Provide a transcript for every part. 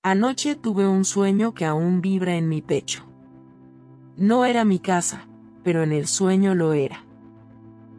Anoche tuve un sueño que aún vibra en mi pecho. No era mi casa, pero en el sueño lo era.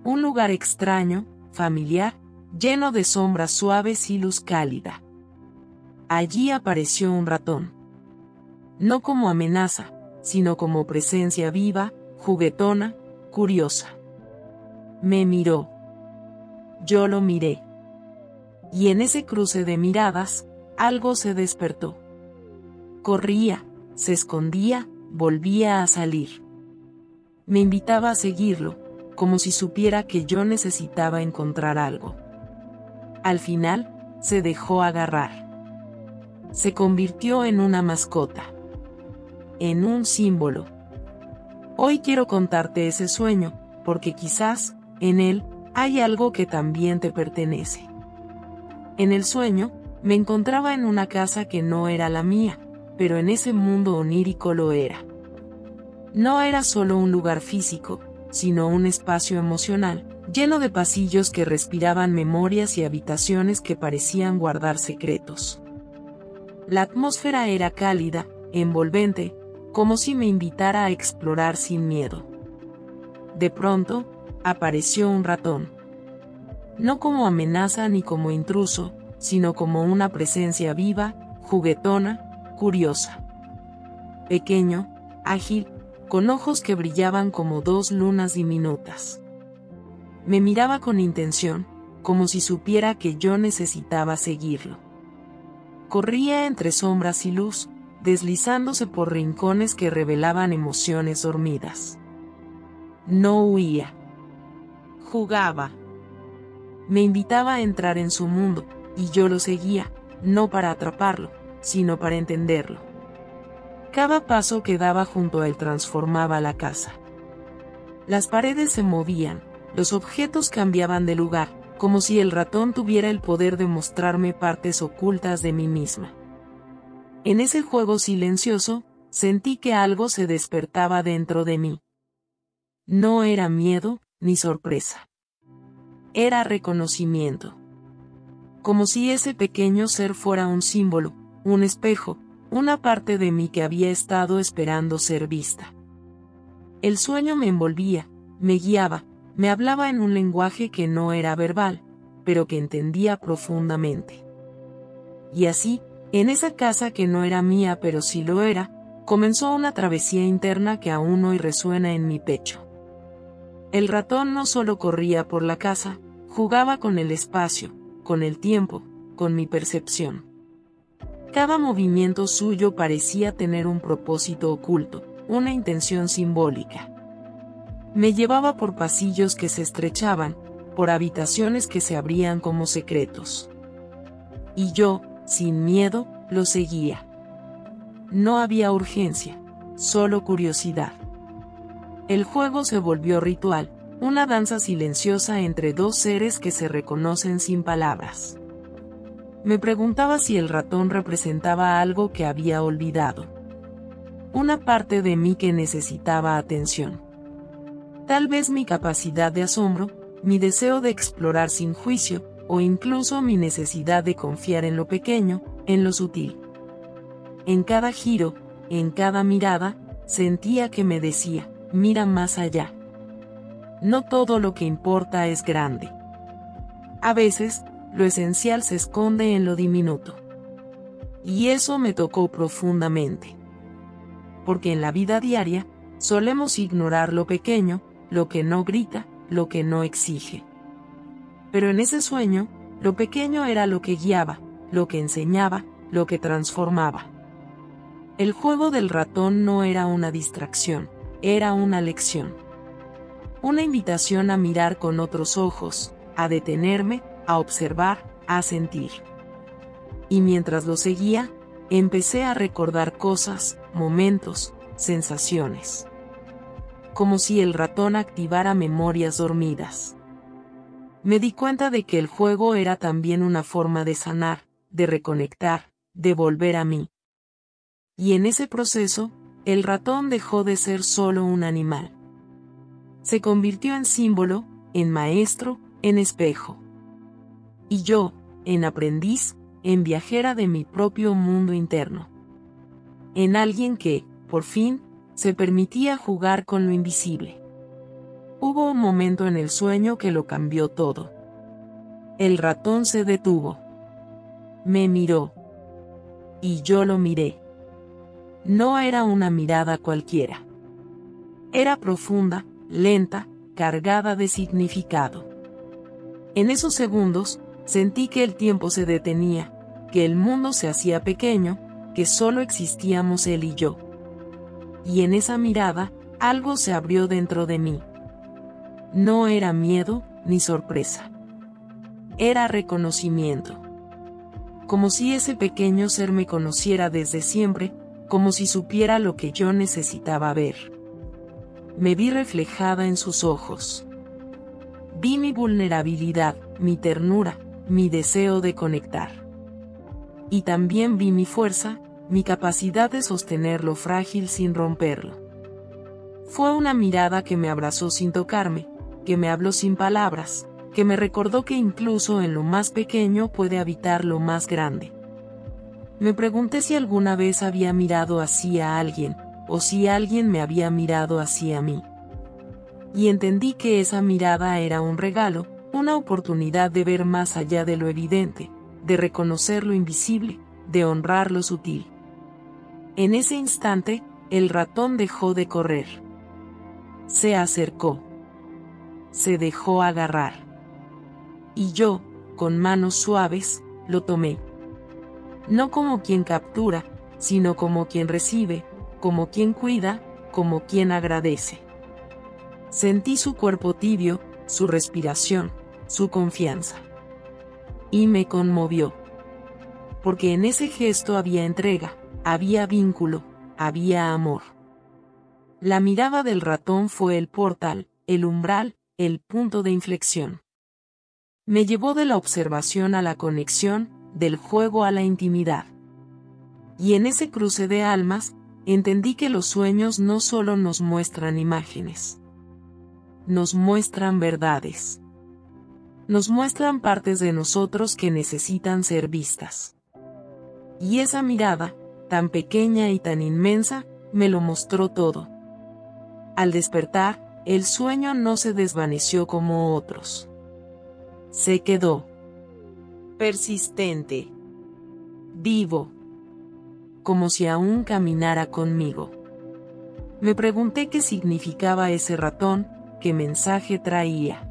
Un lugar extraño, familiar, lleno de sombras suaves y luz cálida. Allí apareció un ratón. No como amenaza, sino como presencia viva, juguetona, curiosa. Me miró. Yo lo miré. Y en ese cruce de miradas, algo se despertó. Corría, se escondía, volvía a salir. Me invitaba a seguirlo, como si supiera que yo necesitaba encontrar algo. Al final, se dejó agarrar. Se convirtió en una mascota. En un símbolo. Hoy quiero contarte ese sueño, porque quizás, en él, hay algo que también te pertenece. En el sueño, me encontraba en una casa que no era la mía, pero en ese mundo onírico lo era. No era solo un lugar físico, sino un espacio emocional, lleno de pasillos que respiraban memorias y habitaciones que parecían guardar secretos. La atmósfera era cálida, envolvente, como si me invitara a explorar sin miedo. De pronto, apareció un ratón. No como amenaza ni como intruso, sino como una presencia viva, juguetona, curiosa. Pequeño, ágil, con ojos que brillaban como dos lunas diminutas. Me miraba con intención, como si supiera que yo necesitaba seguirlo. Corría entre sombras y luz, deslizándose por rincones que revelaban emociones dormidas. No huía. Jugaba. Me invitaba a entrar en su mundo, y yo lo seguía, no para atraparlo, sino para entenderlo. Cada paso que daba junto a él transformaba la casa. Las paredes se movían, los objetos cambiaban de lugar, como si el ratón tuviera el poder de mostrarme partes ocultas de mí misma. En ese juego silencioso, sentí que algo se despertaba dentro de mí. No era miedo, ni sorpresa. Era reconocimiento. Como si ese pequeño ser fuera un símbolo, un espejo, una parte de mí que había estado esperando ser vista. El sueño me envolvía, me guiaba, me hablaba en un lenguaje que no era verbal, pero que entendía profundamente. Y así, en esa casa que no era mía pero sí lo era, comenzó una travesía interna que aún hoy resuena en mi pecho. El ratón no solo corría por la casa, jugaba con el espacio, con el tiempo, con mi percepción. Cada movimiento suyo parecía tener un propósito oculto, una intención simbólica. Me llevaba por pasillos que se estrechaban, por habitaciones que se abrían como secretos. Y yo, sin miedo, lo seguía. No había urgencia, solo curiosidad. El juego se volvió ritual, una danza silenciosa entre dos seres que se reconocen sin palabras. Me preguntaba si el ratón representaba algo que había olvidado. Una parte de mí que necesitaba atención. Tal vez mi capacidad de asombro, mi deseo de explorar sin juicio, o incluso mi necesidad de confiar en lo pequeño, en lo sutil. En cada giro, en cada mirada, sentía que me decía, mira más allá. No todo lo que importa es grande. A veces, lo esencial se esconde en lo diminuto. Y eso me tocó profundamente. Porque en la vida diaria, solemos ignorar lo pequeño, lo que no grita, lo que no exige. Pero en ese sueño, lo pequeño era lo que guiaba, lo que enseñaba, lo que transformaba. El juego del ratón no era una distracción, era una lección. Una invitación a mirar con otros ojos, a detenerme, a observar, a sentir. Y mientras lo seguía, empecé a recordar cosas, momentos, sensaciones. Como si el ratón activara memorias dormidas. Me di cuenta de que el juego era también una forma de sanar, de reconectar, de volver a mí. Y en ese proceso, el ratón dejó de ser solo un animal. Se convirtió en símbolo, en maestro, en espejo. Y yo, en aprendiz, en viajera de mi propio mundo interno. En alguien que, por fin, se permitía jugar con lo invisible. Hubo un momento en el sueño que lo cambió todo. El ratón se detuvo. Me miró. Y yo lo miré. No era una mirada cualquiera. Era profunda, lenta, cargada de significado. En esos segundos, sentí que el tiempo se detenía, que el mundo se hacía pequeño, que solo existíamos él y yo. Y en esa mirada, algo se abrió dentro de mí. No era miedo, ni sorpresa. Era reconocimiento. Como si ese pequeño ser me conociera desde siempre, como si supiera lo que yo necesitaba ver. Me vi reflejada en sus ojos. Vi mi vulnerabilidad, mi ternura, mi deseo de conectar. Y también vi mi fuerza, mi capacidad de sostener lo frágil sin romperlo. Fue una mirada que me abrazó sin tocarme, que me habló sin palabras, que me recordó que incluso en lo más pequeño puede habitar lo más grande. Me pregunté si alguna vez había mirado así a alguien, o si alguien me había mirado así a mí. Y entendí que esa mirada era un regalo, una oportunidad de ver más allá de lo evidente, de reconocer lo invisible, de honrar lo sutil. En ese instante, el ratón dejó de correr. Se acercó. Se dejó agarrar. Y yo, con manos suaves, lo tomé. No como quien captura, sino como quien recibe, como quien cuida, como quien agradece. Sentí su cuerpo tibio, su respiración, su confianza. Y me conmovió. Porque en ese gesto había entrega, había vínculo, había amor. La mirada del ratón fue el portal, el umbral, el punto de inflexión. Me llevó de la observación a la conexión, del juego a la intimidad. Y en ese cruce de almas, entendí que los sueños no solo nos muestran imágenes. Nos muestran verdades. Nos muestran partes de nosotros que necesitan ser vistas. Y esa mirada, tan pequeña y tan inmensa, me lo mostró todo. Al despertar, el sueño no se desvaneció como otros. Se quedó. Persistente. Vivo. Como si aún caminara conmigo. Me pregunté qué significaba ese ratón, qué mensaje traía.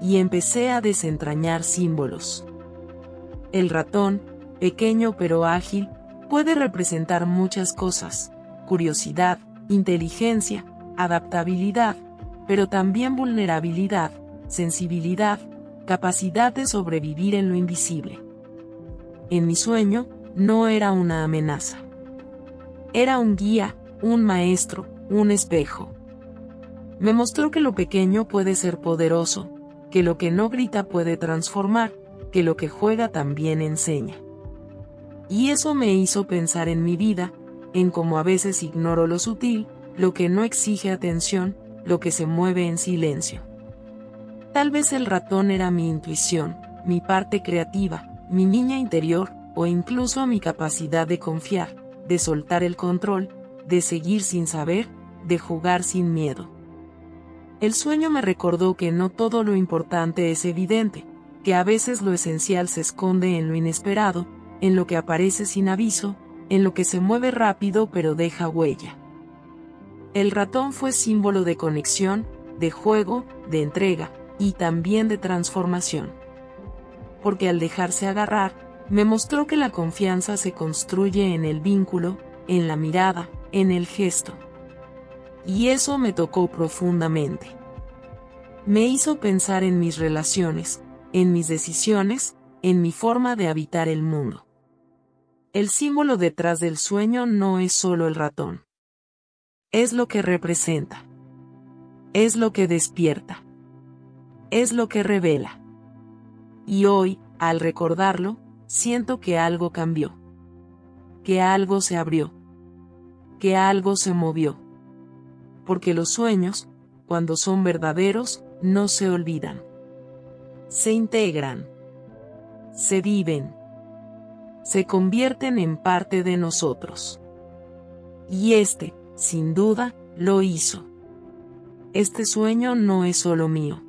Y empecé a desentrañar símbolos. El ratón, pequeño pero ágil, puede representar muchas cosas: curiosidad, inteligencia, adaptabilidad, pero también vulnerabilidad, sensibilidad, capacidad de sobrevivir en lo invisible. En mi sueño, no era una amenaza. Era un guía, un maestro, un espejo. Me mostró que lo pequeño puede ser poderoso, que lo que no grita puede transformar, que lo que juega también enseña. Y eso me hizo pensar en mi vida, en cómo a veces ignoro lo sutil, lo que no exige atención, lo que se mueve en silencio. Tal vez el ratón era mi intuición, mi parte creativa, mi niña interior, o incluso mi capacidad de confiar, de soltar el control, de seguir sin saber, de jugar sin miedo. El sueño me recordó que no todo lo importante es evidente, que a veces lo esencial se esconde en lo inesperado, en lo que aparece sin aviso, en lo que se mueve rápido pero deja huella. El ratón fue símbolo de conexión, de juego, de entrega, y también de transformación. Porque al dejarse agarrar, me mostró que la confianza se construye en el vínculo, en la mirada, en el gesto. Y eso me tocó profundamente. Me hizo pensar en mis relaciones, en mis decisiones, en mi forma de habitar el mundo. El símbolo detrás del sueño no es solo el ratón. Es lo que representa. Es lo que despierta. Es lo que revela. Y hoy, al recordarlo, siento que algo cambió. Que algo se abrió. Que algo se movió. Porque los sueños, cuando son verdaderos, no se olvidan. Se integran. Se viven. se convierten en parte de nosotros. Y sin duda, lo hizo. Este sueño no es solo mío.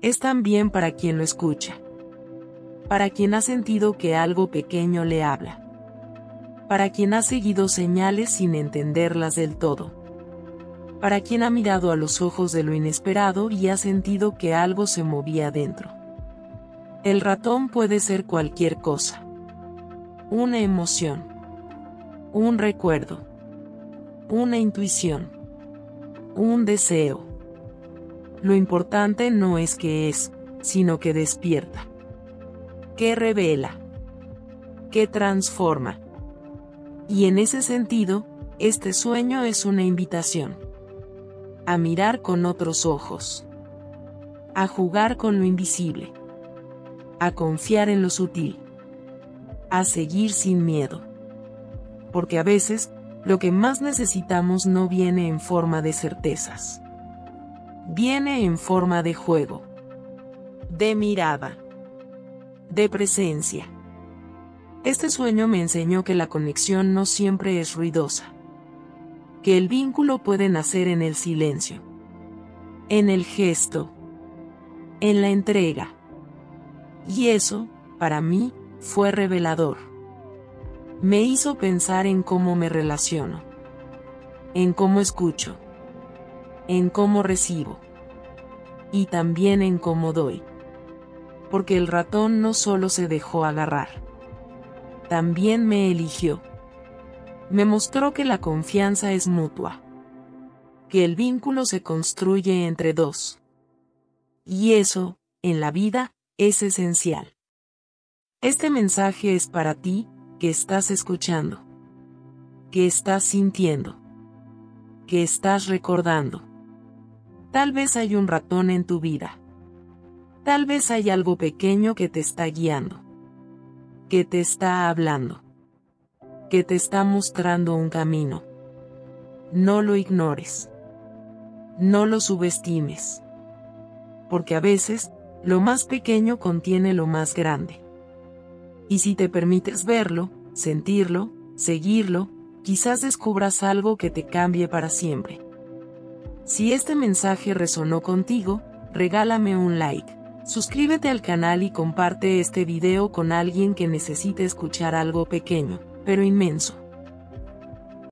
Es también para quien lo escucha. Para quien ha sentido que algo pequeño le habla. Para quien ha seguido señales sin entenderlas del todo. Para quien ha mirado a los ojos de lo inesperado y ha sentido que algo se movía dentro. El ratón puede ser cualquier cosa. Una emoción. Un recuerdo. Una intuición. Un deseo. Lo importante no es qué es, sino que despierta. Que revela. Que transforma. Y en ese sentido, este sueño es una invitación. A mirar con otros ojos. A jugar con lo invisible. A confiar en lo sutil. A seguir sin miedo. Porque a veces, lo que más necesitamos no viene en forma de certezas. Viene en forma de juego. De mirada. De presencia. Este sueño me enseñó que la conexión no siempre es ruidosa. Que el vínculo puede nacer en el silencio. En el gesto. En la entrega. Y eso, para mí, fue revelador. Me hizo pensar en cómo me relaciono. En cómo escucho. En cómo recibo. Y también en cómo doy. Porque el ratón no solo se dejó agarrar. También me eligió. Me mostró que la confianza es mutua. Que el vínculo se construye entre dos. Y eso, en la vida, es esencial. Este mensaje es para ti, que estás escuchando. Que estás sintiendo. Que estás recordando. Tal vez hay un ratón en tu vida. Tal vez hay algo pequeño que te está guiando. Que te está hablando. Que te está mostrando un camino. No lo ignores. No lo subestimes. Porque a veces, lo más pequeño contiene lo más grande. Y si te permites verlo, sentirlo, seguirlo, quizás descubras algo que te cambie para siempre. Si este mensaje resonó contigo, regálame un like. Suscríbete al canal y comparte este video con alguien que necesite escuchar algo pequeño, pero inmenso.